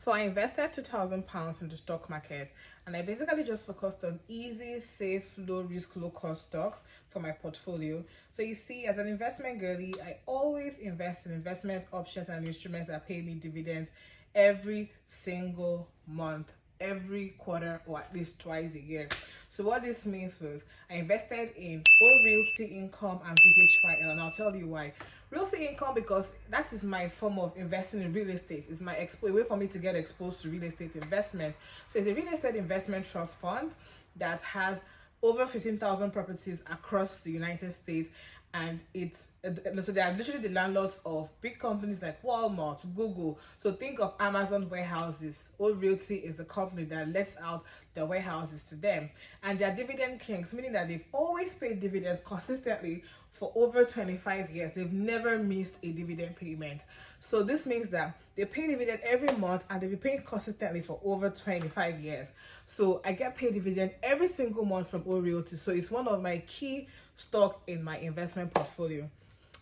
So I invested £2,000 in the stock market, and I basically just focused on easy, safe, low risk, low cost stocks for my portfolio. So you see, as an investment girly, I always invest in investment options and instruments that pay me dividends every single month, every quarter, or at least twice a year. So what this means was I invested in O Realty Income and VHYL, and I'll tell you why. Realty income, because that is my form of investing in real estate. It's my way for me to get exposed to real estate investment. So it's a real estate investment trust fund that has over 15,000 properties across the United States, and it's so they are literally the landlords of big companies like Walmart, Google. So think of Amazon warehouses. Old Realty is the company that lets out the warehouses to them, and they are dividend kings, meaning that they've always paid dividends consistently for over 25 years. They've never missed a dividend payment. So this means that they pay dividend every month, and they've been paying consistently for over 25 years. So I get paid dividend every single month from O Realty. So it's one of my key stock in my investment portfolio.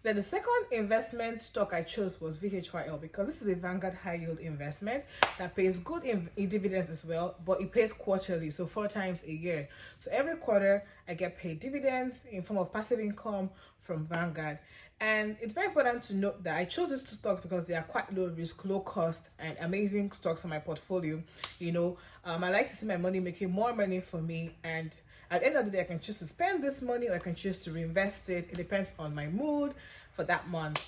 Then the second investment stock I chose was VHYL, because this is a Vanguard high yield investment that pays good in dividends as well, but it pays quarterly, so 4 times a year. So every quarter I get paid dividends in form of passive income from Vanguard. And it's very important to note that I chose these two stocks because they are quite low risk, low cost, and amazing stocks in my portfolio. I like to see my money making more money for me, and at the end of the day, I can choose to spend this money or I can choose to reinvest it. It depends on my mood for that month.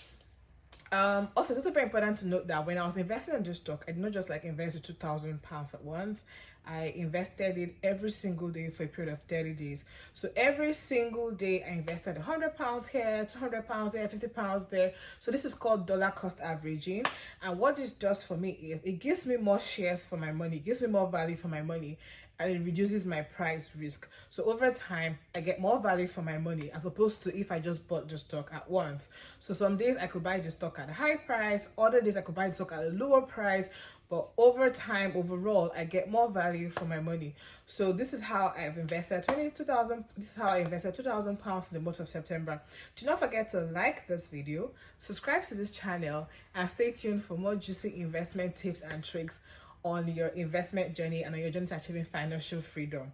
Also, it's also very important to note that when I was investing in this stock, I did not just invest £2,000 at once. I invested it every single day for a period of 30 days. So every single day, I invested £100 here, £200 there, £50 there. So this is called dollar cost averaging. And what this does for me is it gives me more shares for my money, it gives me more value for my money, and it reduces my price risk. So over time, I get more value for my money as opposed to if I just bought the stock at once. So some days I could buy the stock at a high price, other days I could buy the stock at a lower price, but over time, overall, I get more value for my money. So this is how I've invested This is how I invested £2,000 in the month of September. Do not forget to like this video, subscribe to this channel, and stay tuned for more juicy investment tips and tricks on your investment journey and on your journey to achieving financial freedom.